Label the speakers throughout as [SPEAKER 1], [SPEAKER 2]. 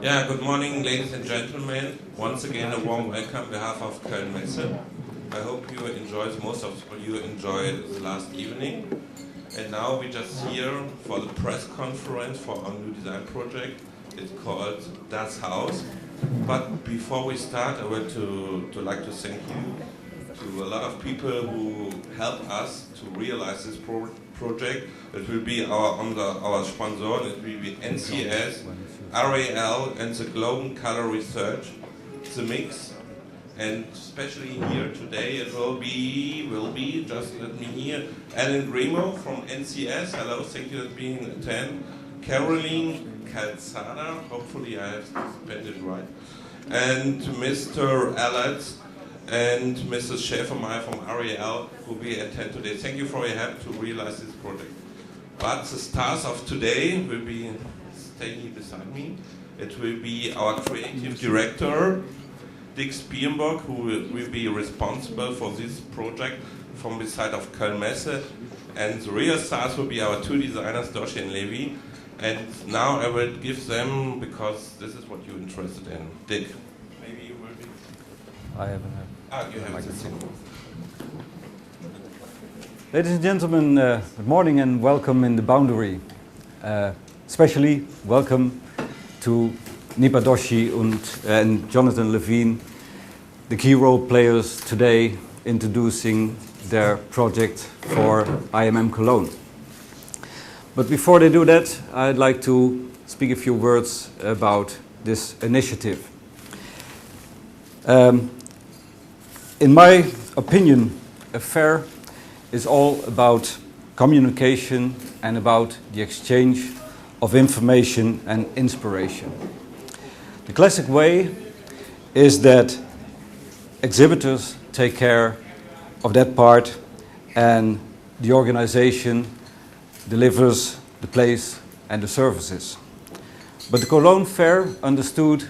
[SPEAKER 1] Yeah, good morning, ladies and gentlemen. Once again, a warm welcome on behalf of Messe. I hope you enjoyed, most of you enjoyed the last evening. And now we're just here for the press conference for our new design project. It's called Haus. But before we start, I would to like to thank you to a lot of people who helped us to realize this project. It will be our sponsor. It will be NCS, RAL, and the Global Color Research, the mix. And especially here today, it will be just let me hear, Alan Grimo from NCS. Hello, thank you for being attend. Caroline Calzada, hopefully I have spelled it right. And Mr. Allard and Mrs. Schäfermeier from RAL who will attend today. Thank you for your help to realize this project. But the stars of today will be staying here beside me. It will be our creative director, Dick Spienberg, who will be responsible for this project from the side of Messe. And the real stars will be our two designers, Doshi and Levien. And now I will give them, because this is what you're interested in. Dick, maybe you will be.
[SPEAKER 2] I haven't heard.
[SPEAKER 1] You have this thing.
[SPEAKER 2] Ladies and gentlemen, good morning and welcome in the boundary. Especially welcome to Nipa Doshi and Jonathan Levien, the key role players today introducing their project for IMM Cologne. But before they do that, I'd like to speak a few words about this initiative. In my opinion, a fair is all about communication and about the exchange of information and inspiration. The classic way is that exhibitors take care of that part and the organization delivers the place and the services. But the Cologne Fair understood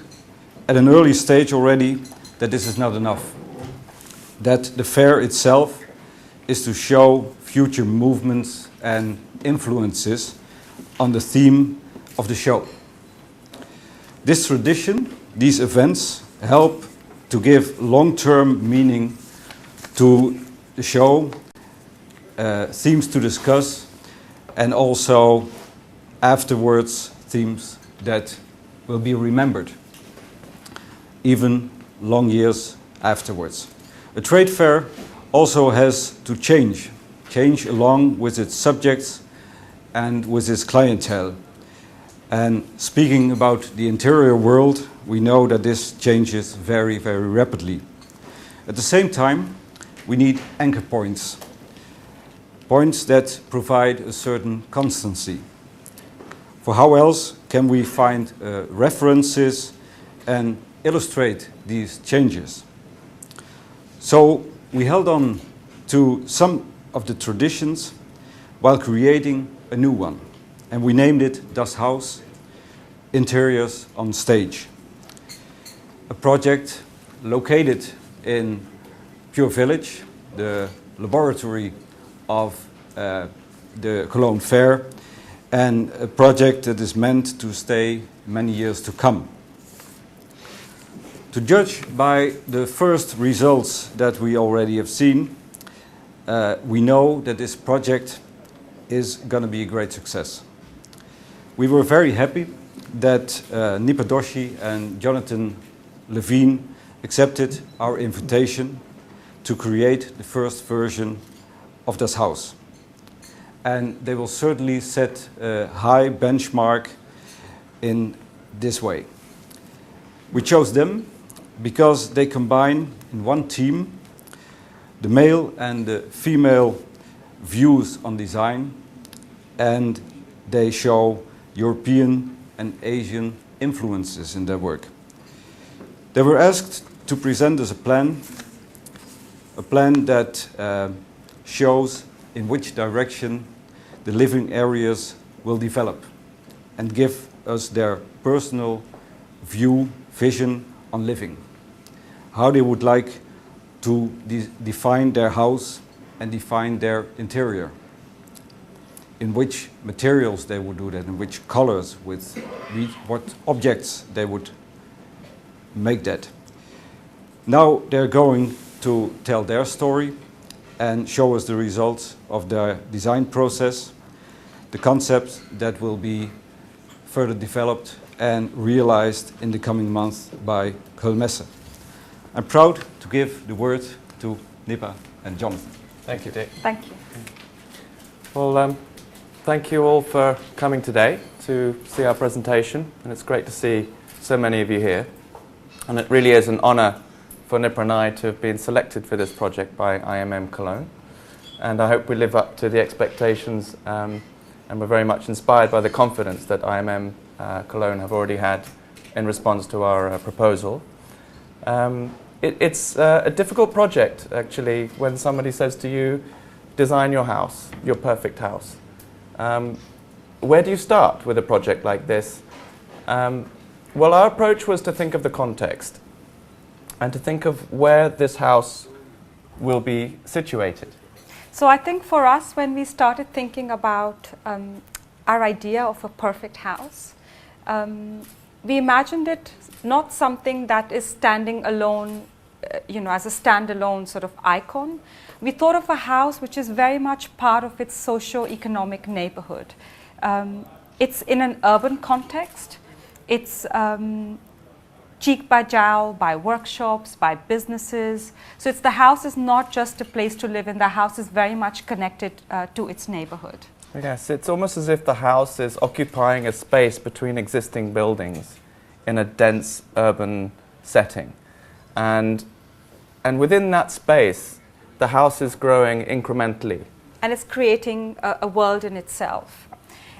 [SPEAKER 2] at an early stage already that this is not enough. That the fair itself is to show future movements and influences on the theme of the show. This tradition, these events, help to give long-term meaning to the show, themes to discuss, and also afterwards themes that will be remembered, even long years afterwards. A trade fair also has to change along with its subjects and with its clientele. And speaking about the interior world, we know that this changes very, very rapidly. At the same time, we need anchor points, points that provide a certain constancy. For how else can we find references and illustrate these changes? So we held on to some of the traditions while creating a new one. And we named it Das Haus, Interiors on Stage. A project located in Pure Village, the laboratory of the Cologne Fair, and a project that is meant to stay many years to come. To judge by the first results that we already have seen, we know that this project is going to be a great success. We were very happy that Nipa Doshi and Jonathan Levien accepted our invitation to create the first version of Das Haus. And they will certainly set a high benchmark in this way. We chose them because they combine in one team the male and the female views on design, and they show European and Asian influences in their work. They were asked to present us a plan that shows in which direction the living areas will develop and give us their personal vision on living. How they would like to define their house and define their interior. in which materials they would do that, in which colors, with what objects they would make that. Now they're going to tell their story and show us the results of their design process, the concept that will be further developed and realized in the coming months by Messe. I'm proud to give the word to Nipa and Jonathan.
[SPEAKER 3] Thank you, Dick.
[SPEAKER 4] Thank you.
[SPEAKER 3] Well, thank you all for coming today to see our presentation, and it's great to see so many of you here. And it really is an honour for Nipa and I to have been selected for this project by IMM Cologne. And I hope we live up to the expectations, and we're very much inspired by the confidence that IMM Cologne have already had in response to our proposal. It's a difficult project, actually, when somebody says to you, design your house, your perfect house. Where do you start with a project like this? Well, our approach was to think of the context and to think of where this house will be situated.
[SPEAKER 4] So I think for us, when we started thinking about our idea of a perfect house, we imagined it not something that is standing alone, as a standalone sort of icon. We thought of a house which is very much part of its socio-economic neighborhood. It's in an urban context. It's cheek by jowl, by workshops, by businesses. So the house is not just a place to live in. The house is very much connected to its neighborhood.
[SPEAKER 3] Yes, it's almost as if the house is occupying a space between existing buildings in a dense urban setting. And within that space, the house is growing incrementally.
[SPEAKER 4] And it's creating a world in itself.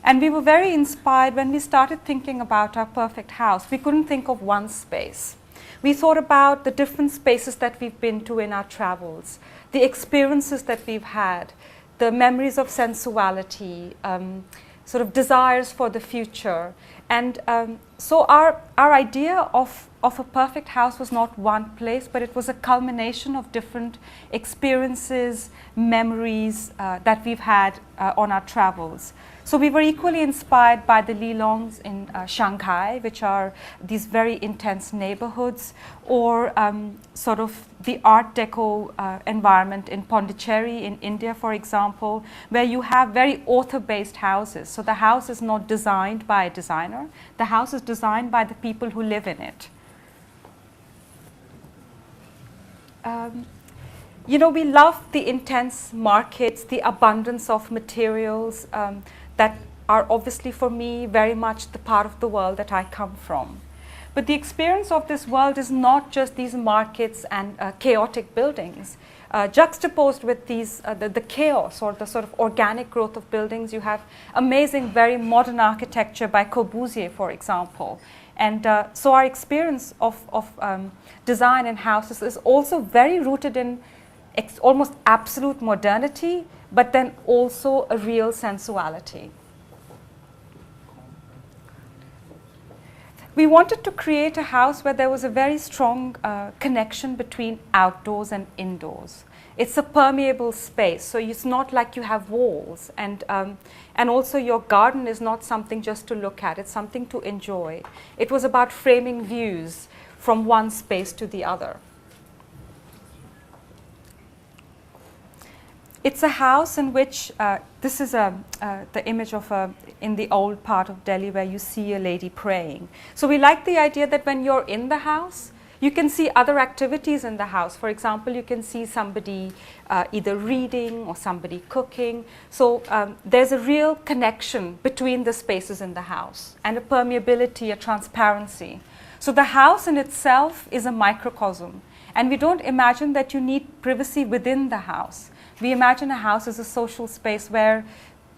[SPEAKER 4] And we were very inspired when we started thinking about our perfect house. We couldn't think of one space. We thought about the different spaces that we've been to in our travels, the experiences that we've had, the memories of sensuality, sort of desires for the future. And so our idea of a perfect house was not one place, but it was a culmination of different experiences, memories that we've had on our travels. So we were equally inspired by the Lilongs in Shanghai, which are these very intense neighborhoods, or sort of the Art Deco environment in Pondicherry in India, for example, where you have very author-based houses. So the house is not designed by a designer. The house is designed by the people who live in it. We love the intense markets, the abundance of materials that are obviously for me very much the part of the world that I come from. But the experience of this world is not just these markets and chaotic buildings. Juxtaposed with these, the chaos or the sort of organic growth of buildings, you have amazing, very modern architecture by Corbusier, for example. And so our experience of design in houses is also very rooted in almost absolute modernity, but then also a real sensuality. We wanted to create a house where there was a very strong connection between outdoors and indoors. It's a permeable space, so it's not like you have walls, and also your garden is not something just to look at, it's something to enjoy. It was about framing views from one space to the other. It's a house in which, this is the image of in the old part of Delhi where you see a lady praying. So we like the idea that when you're in the house, you can see other activities in the house. For example, you can see somebody either reading or somebody cooking. So there's a real connection between the spaces in the house and a permeability, a transparency. So the house in itself is a microcosm. And we don't imagine that you need privacy within the house. We imagine a house as a social space where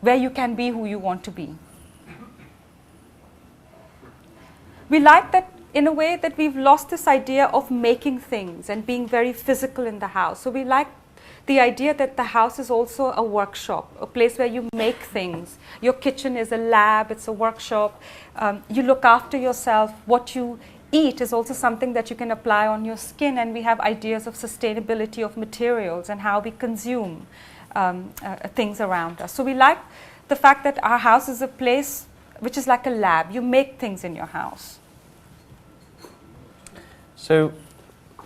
[SPEAKER 4] you can be who you want to be. We like that in a way that we've lost this idea of making things and being very physical in the house. So we like the idea that the house is also a workshop, a place where you make things. Your kitchen is a lab, it's a workshop. You look after yourself. What you eat is also something that you can apply on your skin, and we have ideas of sustainability of materials and how we consume things around us. So we like the fact that our house is a place which is like a lab. You make things in your house.
[SPEAKER 3] So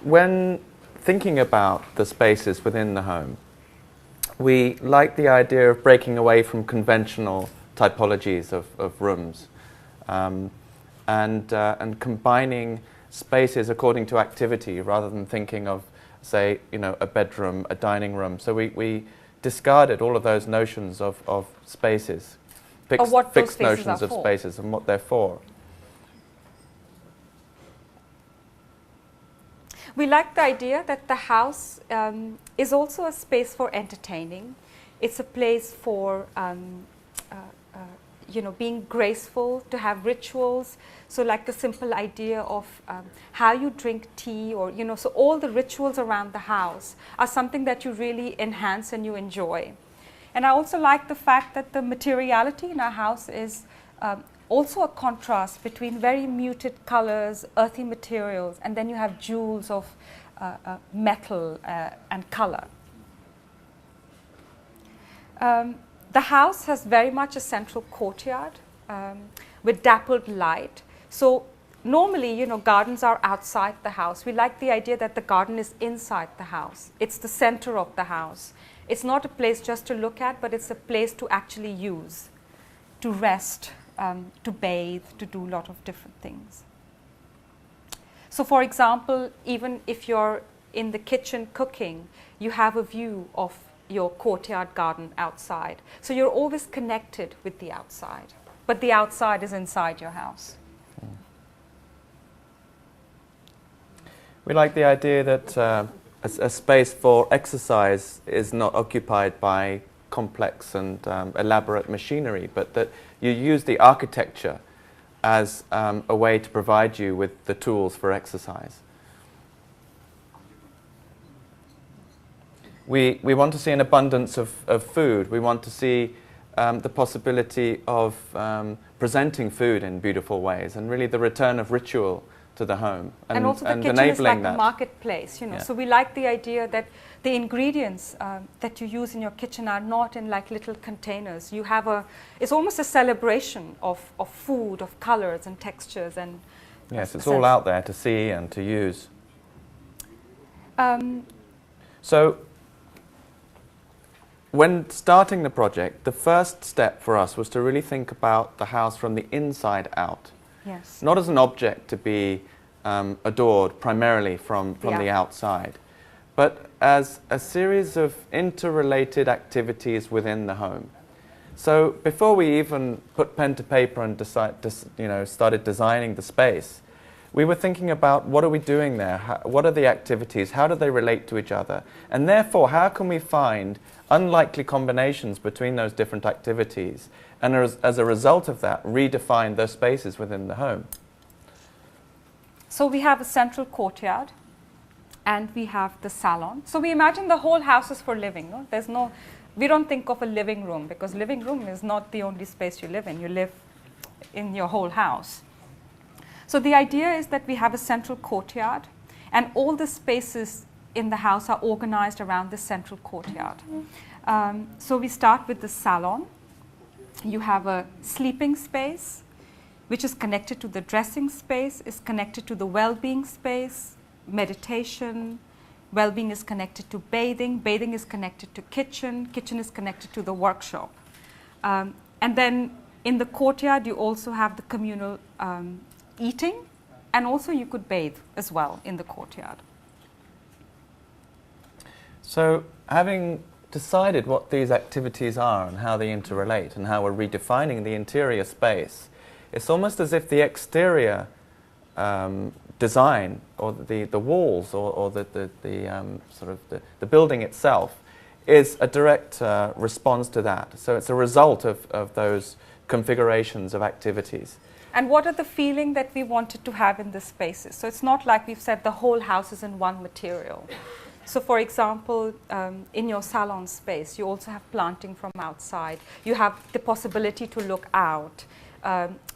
[SPEAKER 3] when thinking about the spaces within the home, we like the idea of breaking away from conventional typologies of rooms and combining spaces according to activity rather than thinking of, say, a bedroom, a dining room. So we discarded all of those notions of spaces, fixed notions of spaces and what they're for.
[SPEAKER 4] We like the idea that the house is also a space for entertaining. It's a place for being graceful, to have rituals. So like the simple idea of how you drink tea, or so all the rituals around the house are something that you really enhance and you enjoy. And I also like the fact that the materiality in our house is also a contrast between very muted colors, earthy materials, and then you have jewels of metal and color. The house has very much a central courtyard with dappled light. So normally, gardens are outside the house. We like the idea that the garden is inside the house. It's the center of the house. It's not a place just to look at, but it's a place to actually use, to rest, to bathe, to do a lot of different things. So for example, even if you're in the kitchen cooking, you have a view of your courtyard garden outside. So you're always connected with the outside, but the outside is inside your house.
[SPEAKER 3] We like the idea that a space for exercise is not occupied by complex and elaborate machinery, but that you use the architecture as a way to provide you with the tools for exercise. We want to see an abundance of food. We want to see the possibility of presenting food in beautiful ways, and really the return of ritual to the home.
[SPEAKER 4] And also the kitchen is like a marketplace, Yeah. So we like the idea that the ingredients that you use in your kitchen are not in like little containers. You have it's almost a celebration of food, of colors and textures. And
[SPEAKER 3] yes, it's all out there to see and to use. So when starting the project, the first step for us was to really think about the house from the inside out.
[SPEAKER 4] Yes.
[SPEAKER 3] Not as an object to be adored primarily from the outside, but as a series of interrelated activities within the home. So before we even put pen to paper and started designing the space, we were thinking about what are we doing there, what are the activities, how do they relate to each other, and therefore how can we find unlikely combinations between those different activities, and as a result of that, redefine those spaces within the home.
[SPEAKER 4] So we have a central courtyard, and we have the salon. So we imagine the whole house is for living. No? We don't think of a living room, because living room is not the only space you live in. You live in your whole house. So the idea is that we have a central courtyard, and all the spaces in the house are organized around the central courtyard. So we start with the salon. You have a sleeping space, which is connected to the dressing space, is connected to the well-being space, meditation. Well-being is connected to bathing. Bathing is connected to kitchen. Kitchen is connected to the workshop. And then in the courtyard, you also have the communal eating, and also you could bathe as well in the courtyard.
[SPEAKER 3] So having decided what these activities are and how they interrelate and how we're redefining the interior space, it's almost as if the exterior design, or the walls, or the building itself is a direct response to that. So it's a result of those configurations of activities.
[SPEAKER 4] And what are the feeling that we wanted to have in the spaces? So it's not like we've said the whole house is in one material. So for example, in your salon space, you also have planting from outside. You have the possibility to look out.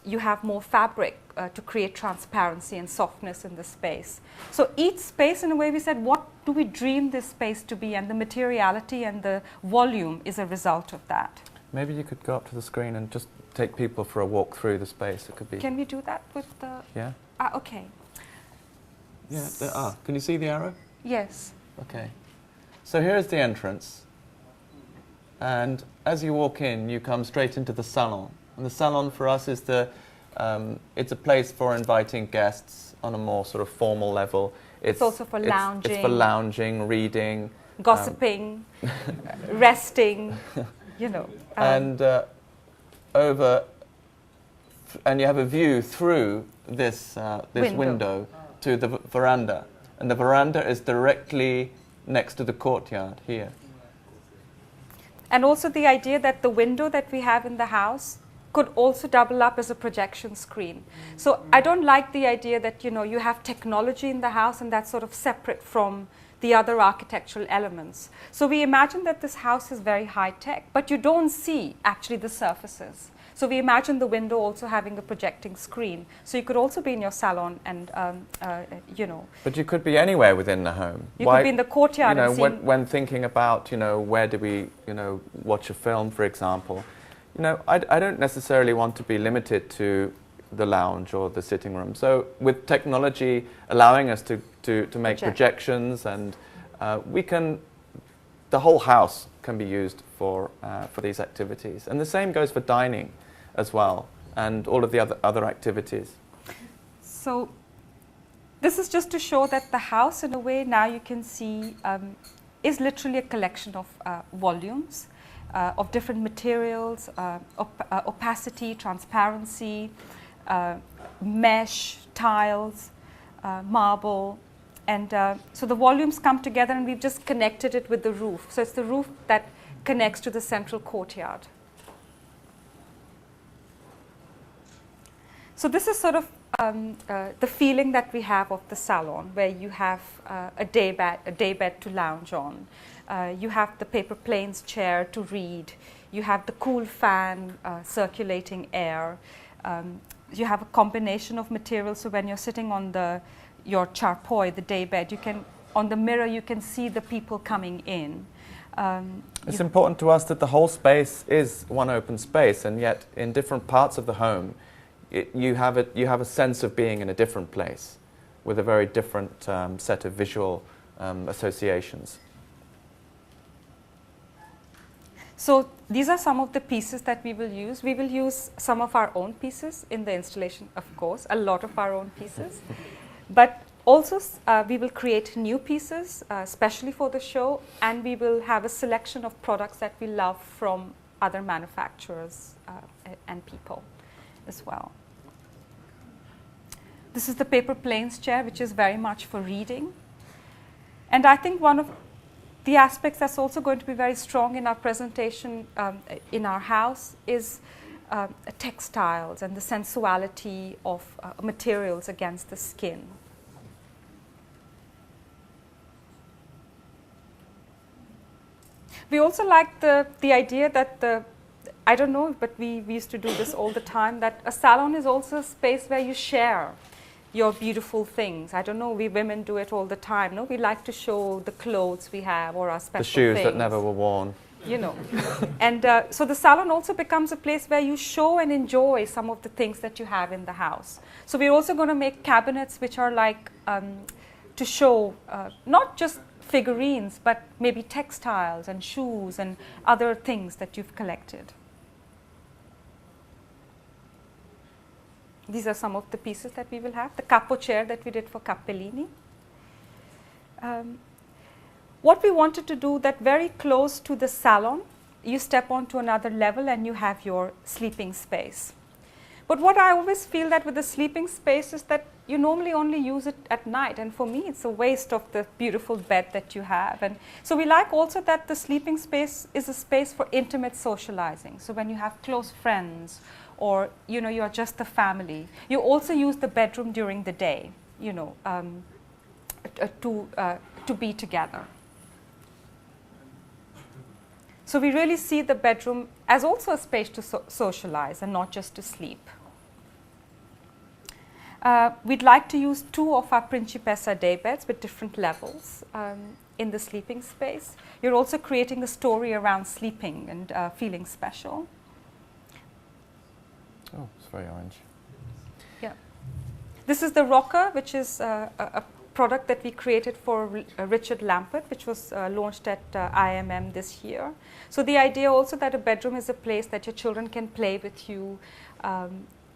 [SPEAKER 4] You have more fabric to create transparency and softness in the space. So each space, in a way, we said, what do we dream this space to be? And the materiality and the volume is a result of that.
[SPEAKER 3] Maybe you could go up to the screen and just take people for a walk through the space. It could be.
[SPEAKER 4] Can we do that with the?
[SPEAKER 3] Yeah.
[SPEAKER 4] Okay.
[SPEAKER 3] Yeah. Can you see the arrow?
[SPEAKER 4] Yes.
[SPEAKER 3] Okay. So here is the entrance, and as you walk in, you come straight into the salon. And the salon for us is it's a place for inviting guests on a more sort of formal level.
[SPEAKER 4] It's also for lounging.
[SPEAKER 3] It's for lounging, reading,
[SPEAKER 4] gossiping, resting, you know.
[SPEAKER 3] And and you have a view through this window to the veranda, and the veranda is directly next to the courtyard here.
[SPEAKER 4] And also the idea that the window that we have in the house could also double up as a projection screen. So I don't like the idea that, you know, you have technology in the house and that's sort of separate from the other architectural elements. So we imagine that this house is very high tech, but you don't see actually the surfaces. So we imagine the window also having a projecting screen. So you could also be in your salon and, you know.
[SPEAKER 3] But you could be anywhere within the home.
[SPEAKER 4] You could be in the courtyard.
[SPEAKER 3] You know,
[SPEAKER 4] and
[SPEAKER 3] when thinking about, you know, where do we, you know, watch a film, for example, you know, I don't necessarily want to be limited to the lounge or the sitting room. So with technology allowing us to make projections, and the whole house can be used for these activities. And the same goes for dining as well, and all of the other activities.
[SPEAKER 4] So this is just to show that the house, in a way, now you can see, is literally a collection of volumes of different materials, opacity, transparency, mesh, tiles, marble. And so the volumes come together, and we've just connected it with the roof. So it's the roof that connects to the central courtyard. So this is sort of the feeling that we have of the salon, where you have a daybed to lounge on. You have the paper planes chair to read. You have the cool fan circulating air. You have a combination of materials. So when you're sitting on your charpoy, the daybed, you can, on the mirror, you can see the people coming in.
[SPEAKER 3] It's important to us that the whole space is one open space, and yet in different parts of the home, you have a sense of being in a different place with a very different set of visual associations.
[SPEAKER 4] So these are some of the pieces that we will use. We will use some of our own pieces in the installation, of course, a lot of our own pieces. But also we will create new pieces, especially for the show, and we will have a selection of products that we love from other manufacturers and people as well. This is the paper planes chair, which is very much for reading. And I think one of the aspects that's also going to be very strong in our presentation in our house is textiles and the sensuality of materials against the skin. We also like the idea that I don't know, but we used to do this all the time, that a salon is also a space where you share your beautiful things. I don't know, we women do it all the time. No, we like to show the clothes we have or our special things.
[SPEAKER 3] The shoes that never were worn.
[SPEAKER 4] You know, and so the salon also becomes a place where you show and enjoy some of the things that you have in the house. So we're also going to make cabinets which are like to show not just figurines, but maybe textiles and shoes and other things that you've collected. These are some of the pieces that we will have. The capo chair that we did for Cappellini. What we wanted to do, that very close to the salon, you step onto another level and you have your sleeping space. But what I always feel that with the sleeping space is that you normally only use it at night, and for me it's a waste of the beautiful bed that you have. And so we like also that the sleeping space is a space for intimate socializing. So when you have close friends, or you know, you are just a family, you also use the bedroom during the day, you know, to be together. So we really see the bedroom as also a space to socialize and not just to sleep. We'd like to use 2 of our Principessa daybeds with different levels. in the sleeping space. You're also creating a story around sleeping and feeling special.
[SPEAKER 3] Oh, it's very orange.
[SPEAKER 4] Yeah. This is the rocker, which is a product that we created for Richard Lampert, which was launched at IMM this year. So the idea also that a bedroom is a place that your children can play with you,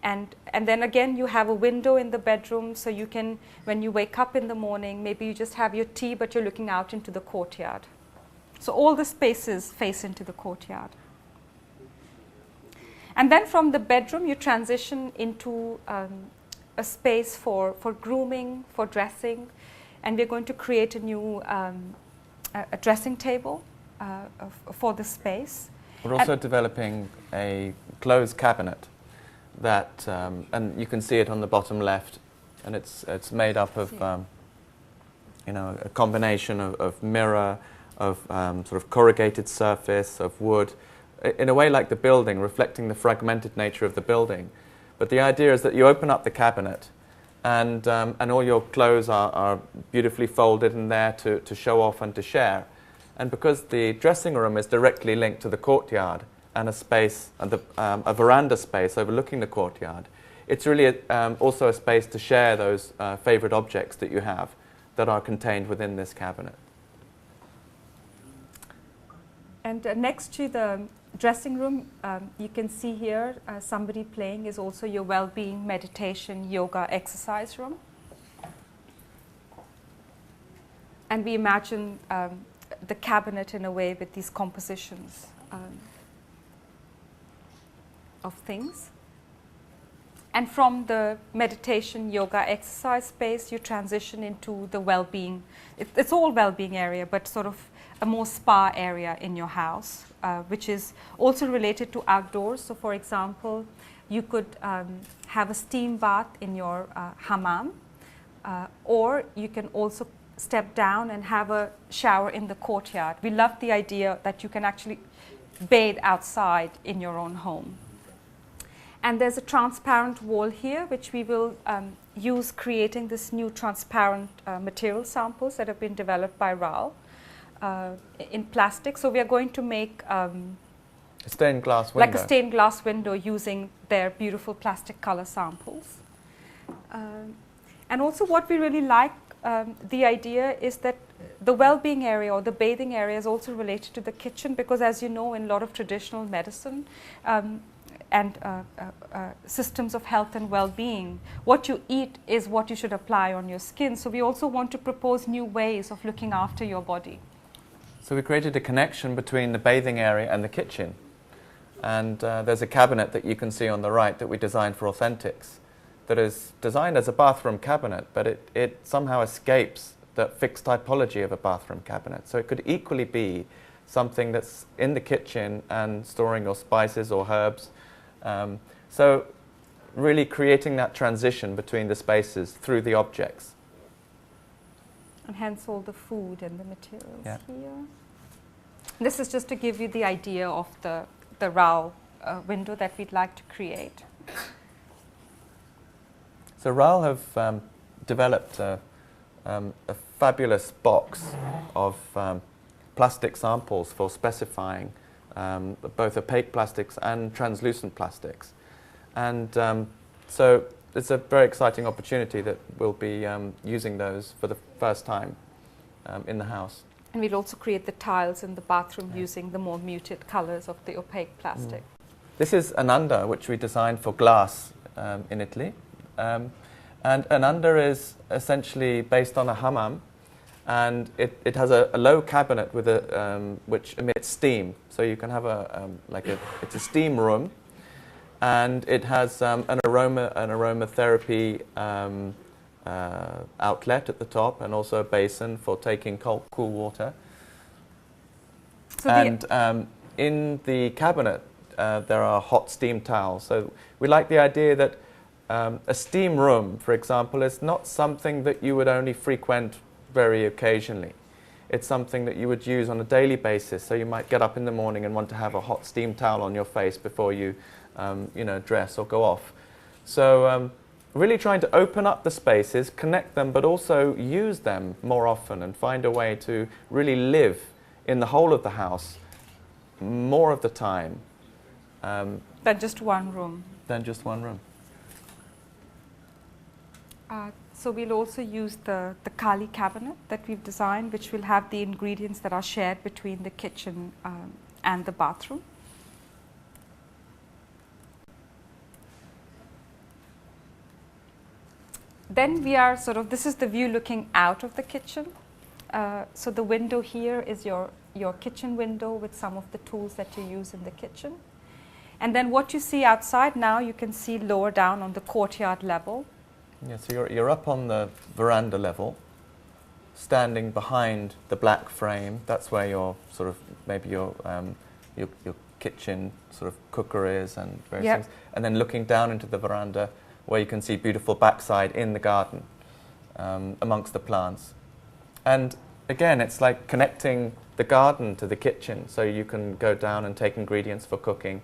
[SPEAKER 4] and then again you have a window in the bedroom, so you can, when you wake up in the morning, maybe you just have your tea but you're looking out into the courtyard. So all the spaces face into the courtyard. And then from the bedroom you transition into a space for grooming, for dressing, and we're going to create a new a dressing table for the space.
[SPEAKER 3] We're also developing a clothes cabinet that, and you can see it on the bottom left, and it's made up of you know, a combination of mirror, of sort of corrugated surface, of wood, in a way like the building, reflecting the fragmented nature of the building. But the idea is that you open up the cabinet and all your clothes are beautifully folded in there to show off and to share. And because the dressing room is directly linked to the courtyard and a space, a veranda space overlooking the courtyard, it's really also a space to share those favourite objects that you have that are contained within this cabinet.
[SPEAKER 4] And next to the dressing room, you can see here somebody playing is also your well-being, meditation, yoga, exercise room. And we imagine the cabinet in a way with these compositions of things. And from the meditation, yoga, exercise space, you transition into the well-being. It's all well-being area, but sort of a more spa area in your house, which is also related to outdoors. So for example, you could have a steam bath in your hammam, or you can also step down and have a shower in the courtyard. We love the idea that you can actually bathe outside in your own home. And there's a transparent wall here, which we will use creating this new transparent material samples that have been developed by Rahl. In plastic, so we are going to make a
[SPEAKER 3] stained glass window.
[SPEAKER 4] Like a stained glass window using their beautiful plastic color samples. And also what we really like, the idea is that the well-being area or the bathing area is also related to the kitchen, because as you know, in a lot of traditional medicine and systems of health and well-being, what you eat is what you should apply on your skin. So we also want to propose new ways of looking after your body.
[SPEAKER 3] So we created a connection between the bathing area and the kitchen. And there's a cabinet that you can see on the right that we designed for Authentics that is designed as a bathroom cabinet, but it somehow escapes the fixed typology of a bathroom cabinet. So it could equally be something that's in the kitchen and storing your spices or herbs. So really creating that transition between the spaces through the objects.
[SPEAKER 4] And hence all the food and the materials here.
[SPEAKER 3] This
[SPEAKER 4] is just to give you the idea of the Rahl window that we'd like to create.
[SPEAKER 3] So Rahl have developed a fabulous box of plastic samples for specifying both opaque plastics and translucent plastics. And so it's a very exciting opportunity that we'll be using those for the first time in the house.
[SPEAKER 4] And we'll also create the tiles in the bathroom using the more muted colors of the opaque plastic.
[SPEAKER 3] This is an under which we designed for glass in Italy. And an under is essentially based on a hammam, and it has a low cabinet with a which emits steam. So you can have it's a steam room. And it has an aromatherapy outlet at the top, and also a basin for taking cool water. So and in the cabinet, there are hot steam towels. So we like the idea that a steam room, for example, is not something that you would only frequent very occasionally. It's something that you would use on a daily basis. So you might get up in the morning and want to have a hot steam towel on your face before you dress or go off. So really trying to open up the spaces, connect them, but also use them more often and find a way to really live in the whole of the house more of the time.
[SPEAKER 4] Than just one room.
[SPEAKER 3] Than just one room.
[SPEAKER 4] So we'll also use the Kali cabinet that we've designed, which will have the ingredients that are shared between the kitchen and the bathroom. Then we are this is the view looking out of the kitchen. So the window here is your kitchen window with some of the tools that you use in the kitchen. And then what you see outside now, you can see lower down on the courtyard level.
[SPEAKER 3] Yeah, so you're up on the veranda level, standing behind the black frame. That's where your maybe your kitchen cooker is and various things. And then looking down into the veranda, where you can see beautiful backside in the garden, amongst the plants. And again, it's like connecting the garden to the kitchen, so you can go down and take ingredients for cooking,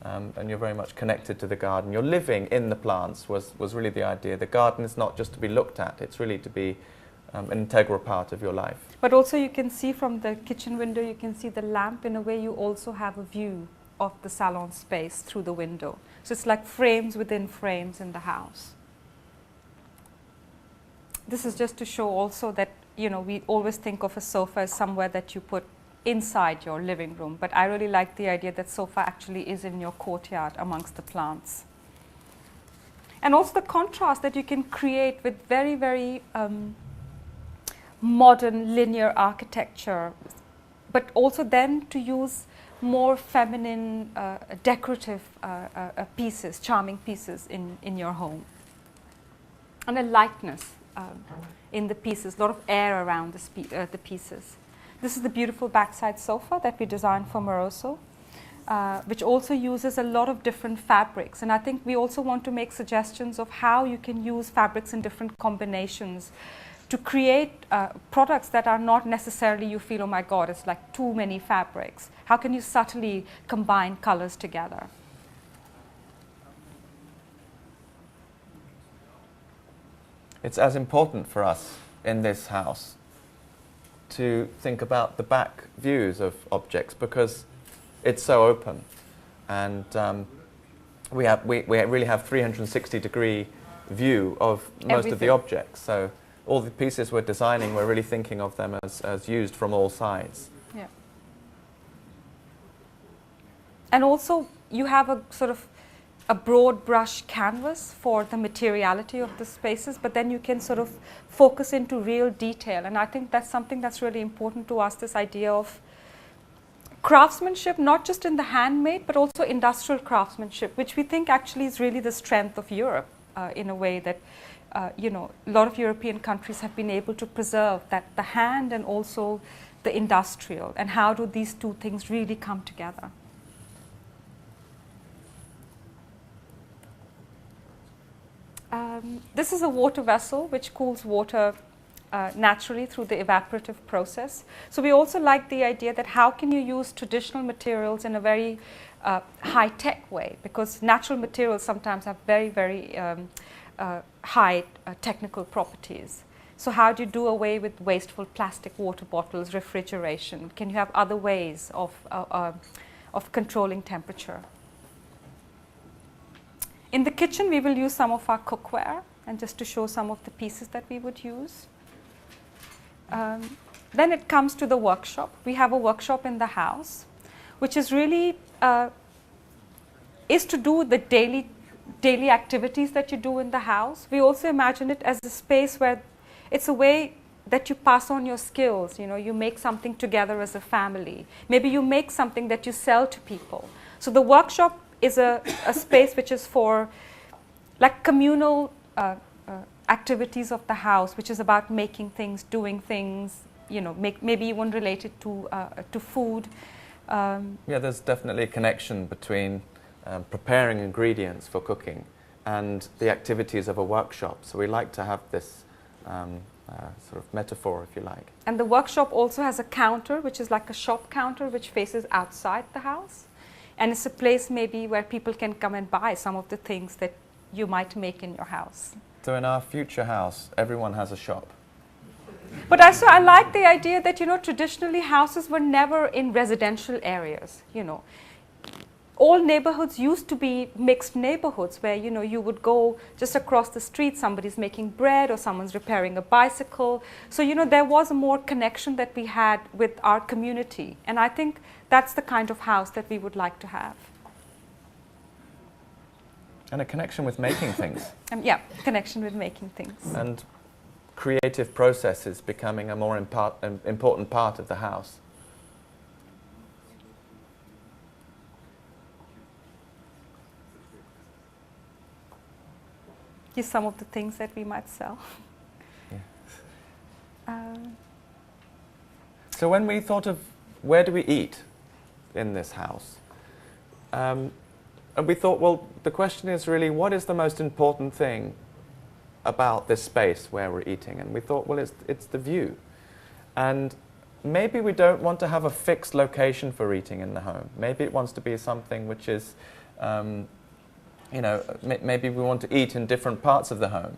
[SPEAKER 3] and you're very much connected to the garden. You're living in the plants was really the idea. The garden is not just to be looked at, it's really to be an integral part of your life.
[SPEAKER 4] But also you can see from the kitchen window, you can see the lamp. In a way, you also have a view of the salon space through the window. So it's like frames within frames in the house. This is just to show also that, we always think of a sofa as somewhere that you put inside your living room, but I really like the idea that sofa actually is in your courtyard amongst the plants. And also the contrast that you can create with very, very modern linear architecture, but also then to use more feminine, decorative pieces, charming pieces in your home. And a lightness in the pieces, a lot of air around the pieces. This is the beautiful backside sofa that we designed for Moroso, which also uses a lot of different fabrics. And I think we also want to make suggestions of how you can use fabrics in different combinations to create products that are not necessarily you feel, oh my God, it's like too many fabrics. How can you subtly combine colors together?
[SPEAKER 3] It's as important for us in this house to think about the back views of objects, because it's so open, and we really have 360-degree view of most of the objects. So all the pieces we're designing, we're really thinking of them as used from all sides.
[SPEAKER 4] Yeah. And also you have a broad brush canvas for the materiality of the spaces, but then you can focus into real detail. And I think that's something that's really important to us, this idea of craftsmanship, not just in the handmade, but also industrial craftsmanship, which we think actually is really the strength of Europe, in a way that, a lot of European countries have been able to preserve that, the hand and also the industrial, and how do these two things really come together. This is a water vessel which cools water naturally through the evaporative process. So we also like the idea that how can you use traditional materials in a very high-tech way, because natural materials sometimes have very, very high technical properties. So how do you do away with wasteful plastic water bottles, refrigeration? Can you have other ways of controlling temperature? In the kitchen, we will use some of our cookware, and just to show some of the pieces that we would use. Then it comes to the workshop. We have a workshop in the house, which is really is to do the daily activities that you do in the house. We also imagine it as a space where it's a way that you pass on your skills. You make something together as a family. Maybe you make something that you sell to people. So the workshop is a space which is for like communal activities of the house, which is about making things, doing things, maybe even related to food.
[SPEAKER 3] Yeah, there's definitely a connection between preparing ingredients for cooking and the activities of a workshop. So we like to have this metaphor, if you like.
[SPEAKER 4] And the workshop also has a counter, which is like a shop counter, which faces outside the house. And it's a place maybe where people can come and buy some of the things that you might make in your house.
[SPEAKER 3] So in our future house, everyone has a shop.
[SPEAKER 4] But I like the idea that, traditionally houses were never in residential areas, All neighborhoods used to be mixed neighborhoods where, you would go just across the street, somebody's making bread or someone's repairing a bicycle. So, there was a more connection that we had with our community. And I think that's the kind of house that we would like to have.
[SPEAKER 3] And a connection with making things.
[SPEAKER 4] Yeah, connection with making things.
[SPEAKER 3] And creative processes becoming a more important part of the house.
[SPEAKER 4] Here's some of the things that we might sell.
[SPEAKER 3] Yeah. So when we thought of where do we eat in this house, and we thought, well, the question is really, what is the most important thing about this space where we're eating? And we thought, well, it's the view. And maybe we don't want to have a fixed location for eating in the home. Maybe it wants to be something which is, maybe we want to eat in different parts of the home.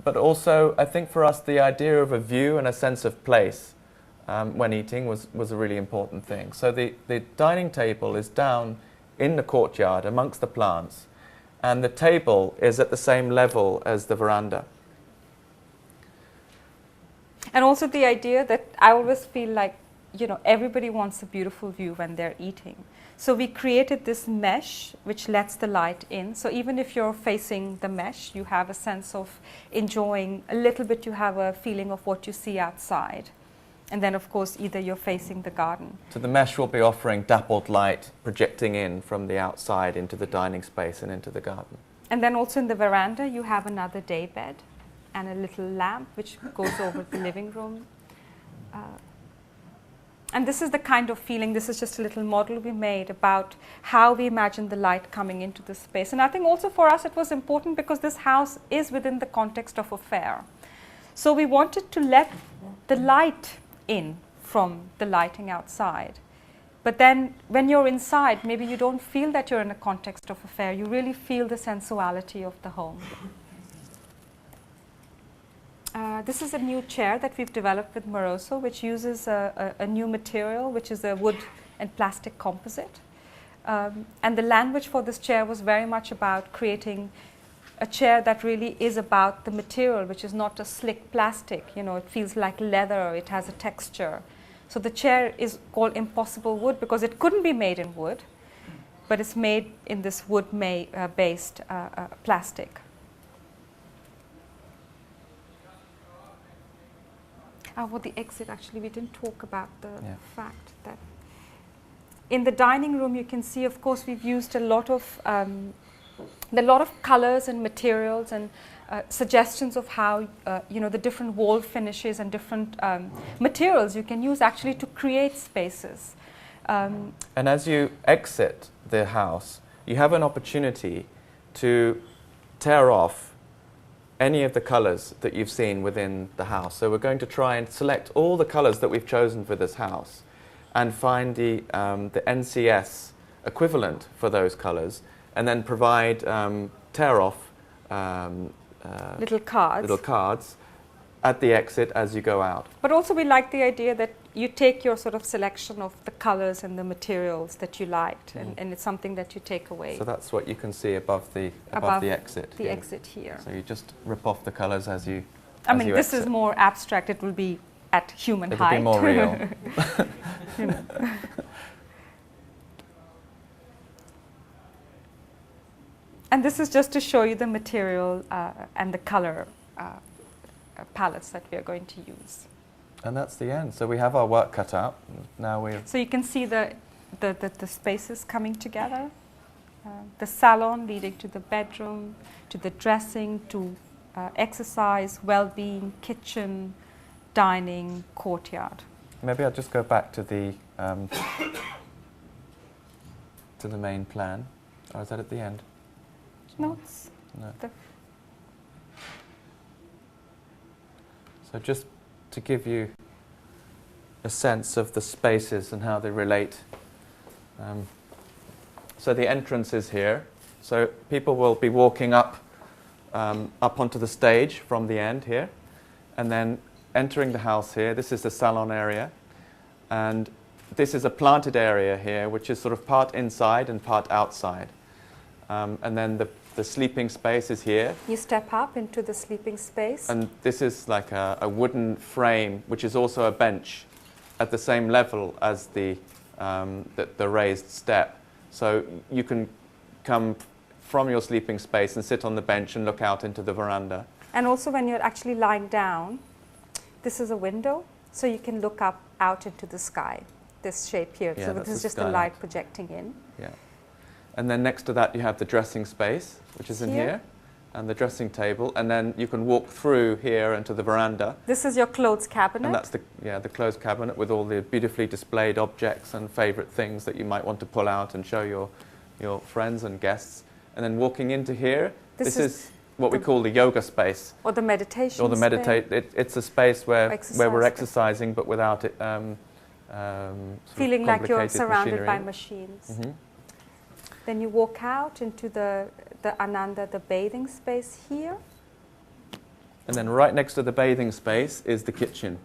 [SPEAKER 3] But also, I think for us, the idea of a view and a sense of place when eating was a really important thing. So the dining table is down in the courtyard amongst the plants, and the table is at the same level as the veranda.
[SPEAKER 4] And also the idea that I always feel like, everybody wants a beautiful view when they're eating. So we created this mesh which lets the light in. So even if you're facing the mesh, you have a sense of enjoying a little bit, you have a feeling of what you see outside. And then, of course, either you're facing the garden.
[SPEAKER 3] So the mesh will be offering dappled light projecting in from the outside into the dining space and into the garden.
[SPEAKER 4] And then also in the veranda, you have another day bed and a little lamp which goes over the living room. And this is the kind of feeling, this is just a little model we made about how we imagine the light coming into the space. And I think also for us it was important because this house is within the context of a fair. So we wanted to let the light in from the lighting outside. But then when you're inside, maybe you don't feel that you're in a context of a fair. You really feel the sensuality of the home. This is a new chair that we've developed with Moroso, which uses a new material, which is a wood and plastic composite. And the language for this chair was very much about creating a chair that really is about the material, which is not a slick plastic. It feels like leather, it has a texture. So the chair is called impossible wood because it couldn't be made in wood, but it's made in this wood-based plastic. The exit, actually, we didn't talk about the fact that in the dining room you can see, of course, we've used a lot of colors and materials and suggestions of how the different wall finishes and different materials you can use actually to create spaces.
[SPEAKER 3] And as you exit the house, you have an opportunity to tear off any of the colours that you've seen within the house. So we're going to try and select all the colours that we've chosen for this house and find the NCS equivalent for those colours, and then provide tear-off
[SPEAKER 4] little cards
[SPEAKER 3] at the exit as you go out.
[SPEAKER 4] But also we like the idea that you take your sort of selection of the colours and the materials that you liked, and it's something that you take away.
[SPEAKER 3] So that's what you can see above the exit.
[SPEAKER 4] The exit here.
[SPEAKER 3] So you just rip off the colours as you
[SPEAKER 4] this is more abstract. It will be at human height.
[SPEAKER 3] It'll be more real.
[SPEAKER 4] And this is just to show you the material and the color palettes that we are going to use.
[SPEAKER 3] And that's the end. So we have our work cut out. Now we.
[SPEAKER 4] So you can see the spaces coming together. The salon leading to the bedroom, to the dressing, to exercise, well-being, kitchen, dining, courtyard.
[SPEAKER 3] Maybe I'll just go back to the main plan. Or is that at the end?
[SPEAKER 4] No, it's
[SPEAKER 3] So just to give you a sense of the spaces and how they relate. So the entrance is here, So people will be walking up onto the stage from the end here, and then entering the house here. This is the salon area, and this is a planted area here, which is sort of part inside and part outside. And then the sleeping space is here.
[SPEAKER 4] You step up into the sleeping space.
[SPEAKER 3] And this is like a wooden frame, which is also a bench at the same level as the raised step. So you can come from your sleeping space and sit on the bench and look out into the veranda.
[SPEAKER 4] And also when you're actually lying down, this is a window, so you can look up out into the sky, this shape here.
[SPEAKER 3] Yeah,
[SPEAKER 4] so this is just the light projecting in.
[SPEAKER 3] Yeah. And then next to that you have the dressing space, which is in here, and the dressing table. And then you can walk through here into the veranda.
[SPEAKER 4] This is your clothes cabinet.
[SPEAKER 3] And that's the clothes cabinet with all the beautifully displayed objects and favourite things that you might want to pull out and show your friends and guests. And then walking into here, this is what we call the yoga space.
[SPEAKER 4] Or the meditation
[SPEAKER 3] Or the it's a space where we're exercising, but without it
[SPEAKER 4] feeling like you're surrounded
[SPEAKER 3] machinery.
[SPEAKER 4] by machines. Mm-hmm. Then you walk out into the Ananda, the bathing space here.
[SPEAKER 3] And then right next to the bathing space is the kitchen.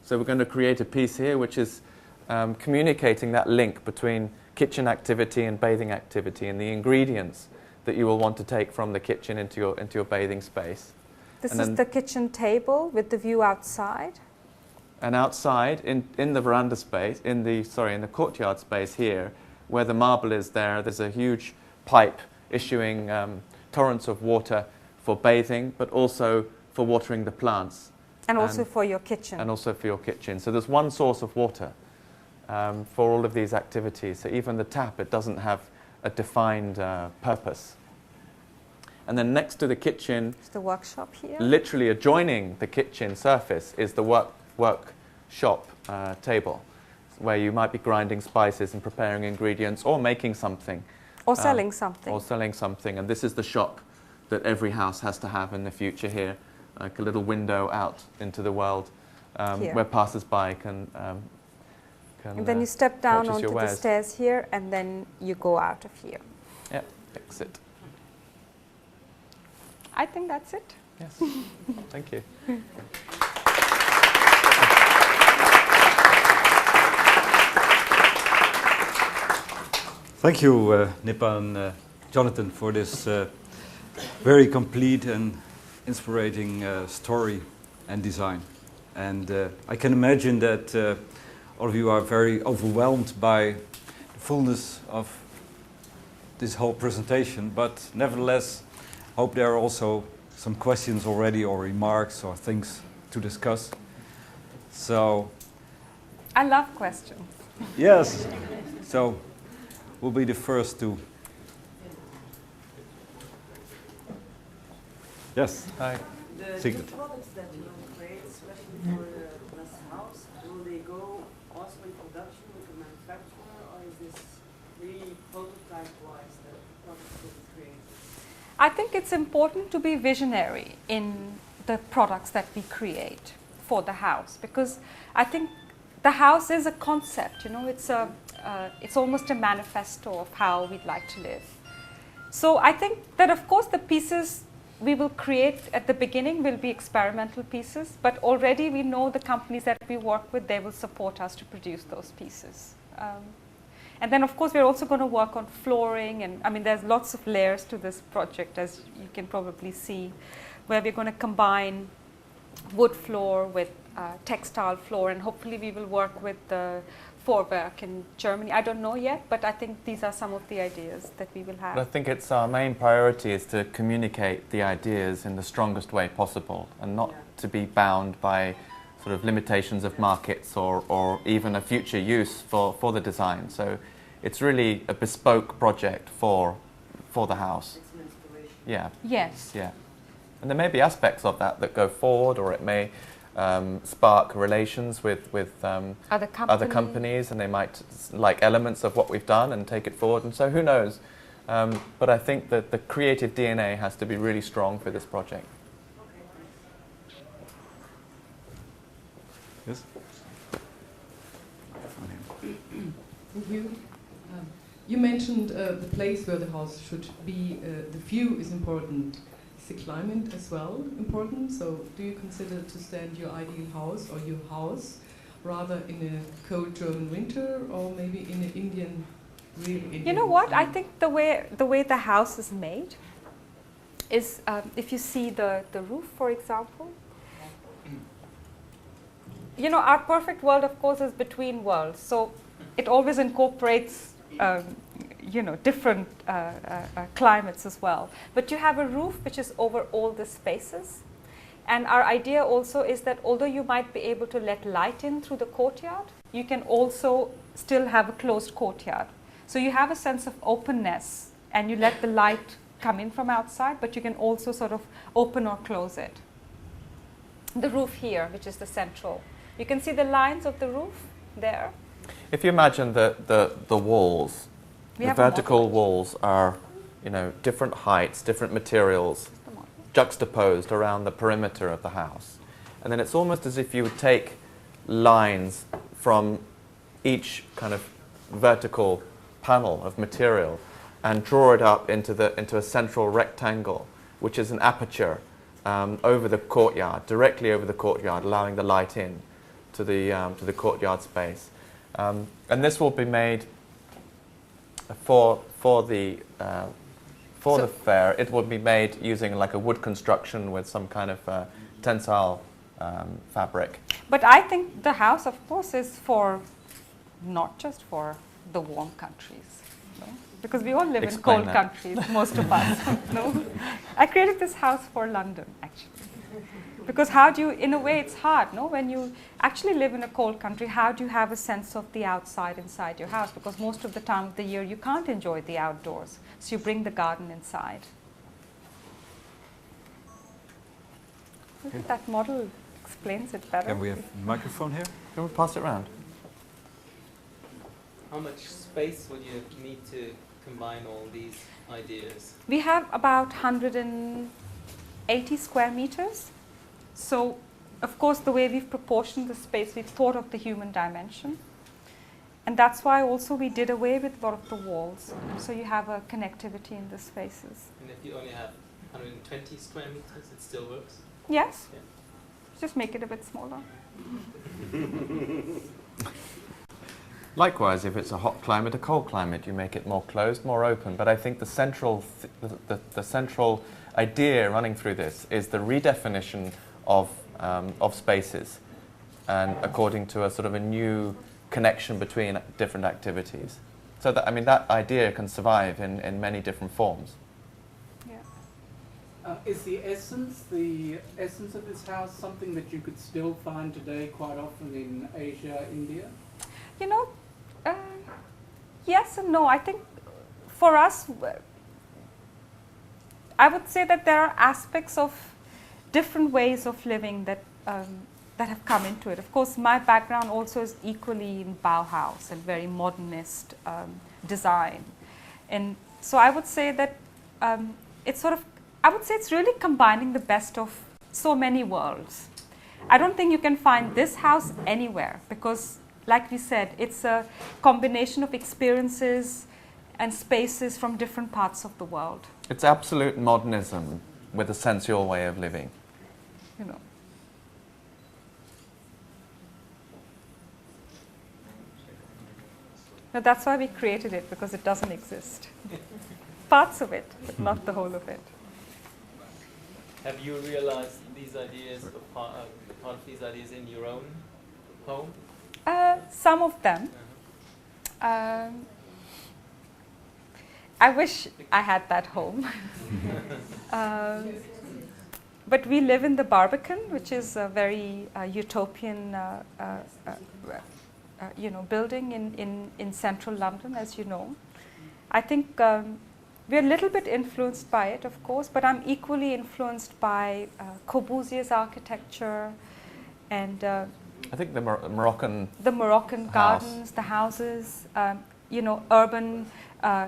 [SPEAKER 3] So we're going to create a piece here which is communicating that link between kitchen activity and bathing activity, and the ingredients that you will want to take from the kitchen into your bathing space.
[SPEAKER 4] This is the kitchen table with the view outside.
[SPEAKER 3] And outside, in the veranda space, in the courtyard space here, where the marble is there's a huge pipe issuing torrents of water for bathing, but also for watering the plants.
[SPEAKER 4] And also for your kitchen.
[SPEAKER 3] And also for your kitchen. So there's one source of water for all of these activities. So even the tap, it doesn't have a defined purpose. And then next to the kitchen,
[SPEAKER 4] it's the workshop here.
[SPEAKER 3] Literally adjoining the kitchen surface is the workshop table, where you might be grinding spices and preparing ingredients or making something.
[SPEAKER 4] Or selling something.
[SPEAKER 3] Or selling something. And this is the shop that every house has to have in the future here, like a little window out into the world where passers-by can
[SPEAKER 4] and then you step down onto the stairs here, and then you go out of here.
[SPEAKER 3] Yeah, exit.
[SPEAKER 4] I think that's it.
[SPEAKER 3] Yes. Thank you.
[SPEAKER 2] Thank you, Nipa and Jonathan, for this very complete and inspiring story and design. And I can imagine that all of you are very overwhelmed by the fullness of this whole presentation, but nevertheless, hope there are also some questions already, or remarks, or things to discuss. So,
[SPEAKER 4] I love questions.
[SPEAKER 2] Yes. So, we'll be the first to. Yes.
[SPEAKER 3] Hi.
[SPEAKER 5] The new products that you create, especially for this house, will they go also in production with the manufacturer, or is this really prototype-wise that the products will be created?
[SPEAKER 4] I think it's important to be visionary in the products that we create for the house, because I think the house is a concept, it's almost a manifesto of how we'd like to live. So I think that, of course, the pieces we will create at the beginning will be experimental pieces, but already we know the companies that we work with, they will support us to produce those pieces. And then, of course, we're also going to work on flooring, and I mean, there's lots of layers to this project, as you can probably see, where we're going to combine wood floor with textile floor, and hopefully we will work with the Vorwerk in Germany. I don't know yet, but I think these are some of the ideas that we will have.
[SPEAKER 3] But I think it's our main priority is to communicate the ideas in the strongest way possible, and not to be bound by sort of limitations of markets or even a future use for the design. So it's really a bespoke project for the house.
[SPEAKER 5] It's an inspiration.
[SPEAKER 3] Yeah.
[SPEAKER 4] Yes.
[SPEAKER 3] Yeah. And there may be aspects of that go forward, or it may spark relations with other companies, and they might like elements of what we've done and take it forward. And so who knows? But I think that the creative DNA has to be really strong for this project.
[SPEAKER 2] Yes?
[SPEAKER 6] Thank you. You mentioned the place where the house should be, the view is important. Is the climate as well important? So do you consider to stand your ideal house or your house rather in a cold German winter or maybe in an Indian, really Indian?
[SPEAKER 4] You know what?
[SPEAKER 6] summer?
[SPEAKER 4] I think the way the house is made is, if you see the roof, for example, you know, our perfect world, of course, is between worlds. So it always incorporates, you know, different climates as well. But you have a roof which is over all the spaces. And our idea also is that although you might be able to let light in through the courtyard, you can also still have a closed courtyard. So you have a sense of openness and you let the light come in from outside, but you can also sort of open or close it. The roof here, which is the central. You can see the lines of the roof there.
[SPEAKER 3] If you imagine the walls,
[SPEAKER 4] We
[SPEAKER 3] the
[SPEAKER 4] have a
[SPEAKER 3] vertical
[SPEAKER 4] model.
[SPEAKER 3] walls are, you know, different heights, different materials, juxtaposed around the perimeter of the house. And then it's almost as if you would take lines from each kind of vertical panel of material and draw it up into a central rectangle, which is an aperture over the courtyard, directly over the courtyard, allowing the light in to the courtyard space. And this will be made for the fair. It will be made using like a wood construction with some kind of tensile fabric.
[SPEAKER 4] But I think the house, of course, is for not just for the warm countries, no? Because we all live in
[SPEAKER 3] Explain
[SPEAKER 4] cold
[SPEAKER 3] that.
[SPEAKER 4] countries, most of us. No, I created this house for London, actually. Because how do you, in a way, it's hard, no? When you actually live in a cold country, how do you have a sense of the outside inside your house? Because most of the time of the year, you can't enjoy the outdoors. So you bring the garden inside. I think that model explains it better.
[SPEAKER 2] Can we have a microphone here?
[SPEAKER 3] Can we pass it around?
[SPEAKER 7] How much space would you need to combine all these ideas?
[SPEAKER 4] We have about 180 square meters. So, of course, the way we've proportioned the space, we've thought of the human dimension. And that's why also we did away with a lot of the walls. So you have a connectivity in the spaces.
[SPEAKER 7] And if you only have 120 square meters, it still works?
[SPEAKER 4] Yes?
[SPEAKER 7] Yeah.
[SPEAKER 4] Just make it a bit smaller.
[SPEAKER 3] Likewise, if it's a hot climate, a cold climate, you make it more closed, more open. But I think the central idea running through this is the redefinition of spaces, and according to a sort of a new connection between different activities. So that, I mean, that idea can survive in many different forms.
[SPEAKER 4] Yeah.
[SPEAKER 8] Is the essence of this house something that you could still find today quite often in Asia, India?
[SPEAKER 4] You know, yes and no. I think for us, I would say that there are aspects of different ways of living that that have come into it. Of course, my background also is equally in Bauhaus and very modernist design, and so I would say that it's sort of, I would say it's really combining the best of so many worlds. I don't think you can find this house anywhere because, like we said, it's a combination of experiences and spaces from different parts of the world.
[SPEAKER 3] It's absolute modernism with a sensual way of living.
[SPEAKER 4] You know. No, that's why we created it, because it doesn't exist. Parts of it, but not the whole of it.
[SPEAKER 7] Have you realized these ideas, or part of these ideas in your own home?
[SPEAKER 4] Some of them. I wish I had that home. But we live in the Barbican, which is a very utopian building in central London, as you know. I think we're a little bit influenced by it, of course, but I'm equally influenced by Corbusier's architecture and
[SPEAKER 3] I think the Moroccan
[SPEAKER 4] gardens, the houses, urban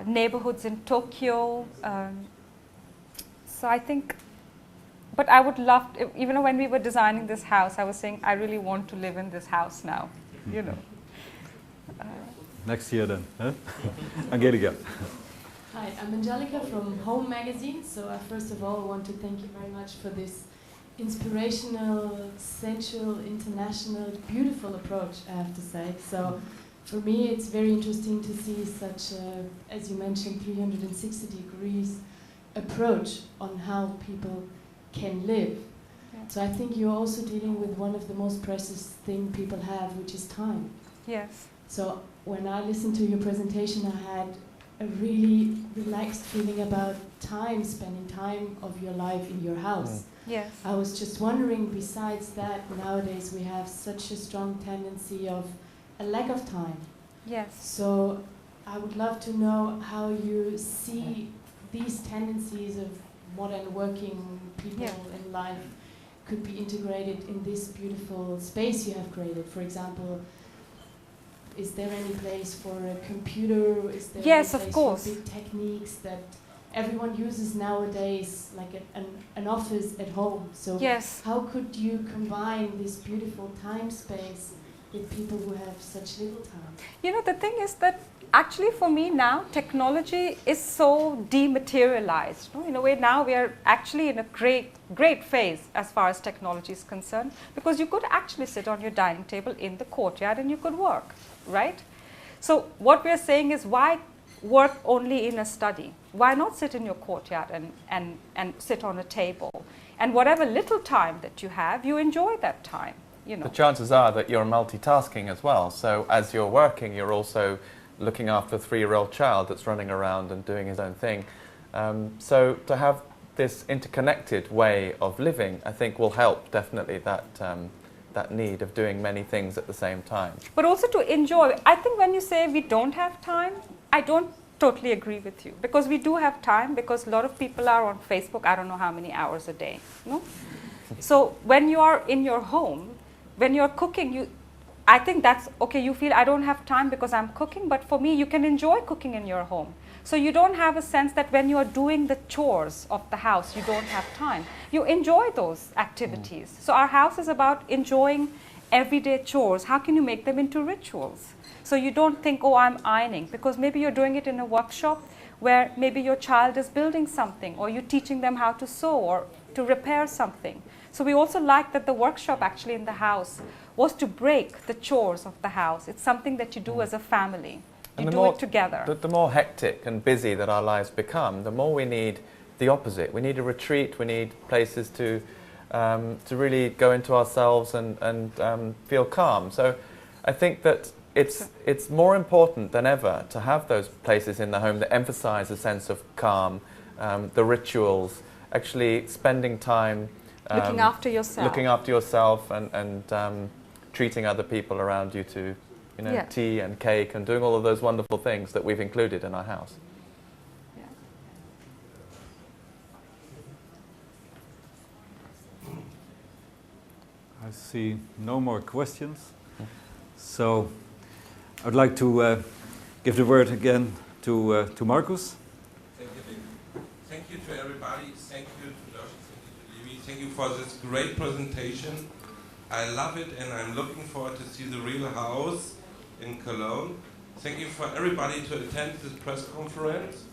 [SPEAKER 4] neighborhoods in Tokyo. So I think, but I would love, even when we were designing this house, I was saying, I really want to live in this house now, you know.
[SPEAKER 2] next year then. Huh? Angelica.
[SPEAKER 9] Hi, I'm Angelica from Home magazine. So I first of all want to thank you very much for this inspirational, sensual, international, beautiful approach, I have to say. So for me it's very interesting to see such a, as you mentioned, 360 degrees approach on how people can live. Yeah. So I think you're also dealing with one of the most precious things people have, which is time.
[SPEAKER 4] Yes.
[SPEAKER 9] So when I listened to your presentation, I had a really relaxed feeling about time, spending time of your life in your house.
[SPEAKER 4] Yes.
[SPEAKER 9] I was just wondering, besides that, nowadays we have such a strong tendency of a lack of time.
[SPEAKER 4] Yes.
[SPEAKER 9] So I would love to know how you see these tendencies of modern working people in life could be integrated in this beautiful space you have created. For example, is there any place for a computer? Is there
[SPEAKER 4] yes,
[SPEAKER 9] any place
[SPEAKER 4] of course.
[SPEAKER 9] for big techniques that everyone uses nowadays, like an office at home? So
[SPEAKER 4] yes.
[SPEAKER 9] How could you combine this beautiful time space with people who have such little time?
[SPEAKER 4] You know, the thing is that actually for me now, technology is so dematerialized. No? In a way, now we are actually in a great phase as far as technology is concerned, because you could actually sit on your dining table in the courtyard and you could work, right? So what we are saying is, why work only in a study? Why not sit in your courtyard and sit on a table? And whatever little time that you have, you enjoy that time. You know.
[SPEAKER 3] The chances are that you're multitasking as well. So as you're working, you're also looking after a 3-year-old child that's running around and doing his own thing. So to have this interconnected way of living, I think will help definitely that need of doing many things at the same time.
[SPEAKER 4] But also to enjoy. I think when you say we don't have time, I don't totally agree with you, because we do have time, because a lot of people are on Facebook, I don't know how many hours a day. No? So when you are in your home, when you're cooking, I think that's okay. You feel I don't have time because I'm cooking, but for me, you can enjoy cooking in your home. So you don't have a sense that when you are doing the chores of the house, you don't have time. You enjoy those activities. So our house is about enjoying everyday chores. How can you make them into rituals? So you don't think, oh, I'm ironing, because maybe you're doing it in a workshop where maybe your child is building something, or you're teaching them how to sew or to repair something. So we also like that the workshop actually in the house was to break the chores of the house. It's something that you do as a family. You do it together.
[SPEAKER 3] The more hectic and busy that our lives become, the more we need the opposite. We need a retreat. We need places to really go into ourselves and feel calm. So I think that it's more important than ever to have those places in the home that emphasize a sense of calm, the rituals, actually spending time
[SPEAKER 4] looking after yourself, and treating other people around you to, tea and cake and doing all of those wonderful things that we've included in our house. Yeah.
[SPEAKER 2] I see no more questions. So I'd like to give the word again to Marcus.
[SPEAKER 1] Thank you. Thank you to everybody. Thank you to Doshi. Thank you to Levien. Thank you for this great presentation. I love it, and I'm looking forward to see the real house in Cologne. Thank you for everybody to attend this press conference.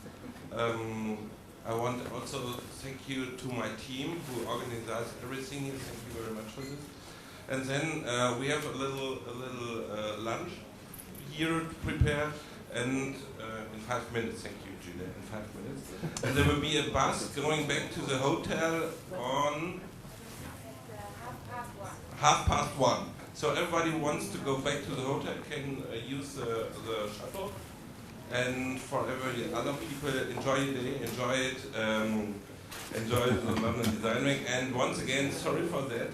[SPEAKER 1] I want also to thank you to my team who organized everything here. Thank you very much for this. And then we have a little lunch here prepared, and in 5 minutes, thank you, Julia, in 5 minutes. And there will be a bus going back to the hotel on 1:30. So everybody who wants to go back to the hotel can use the shuttle. And for every other people, enjoy your day, enjoy it, enjoy the Londoner Design Week. And once again, sorry for that.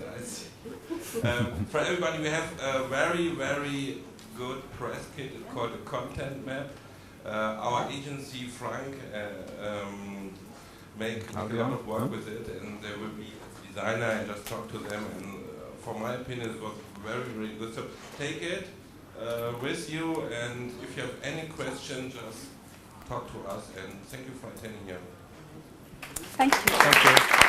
[SPEAKER 1] For everybody, we have a very, very good press kit. It's called a content map. Our agency, Frank, make a lot of work with it, and there will be a designer and just talk to them. And for my opinion, it was very, very good. So take it with you, and if you have any questions, just talk to us. And thank you for attending here.
[SPEAKER 4] Thank you.
[SPEAKER 3] Thank you.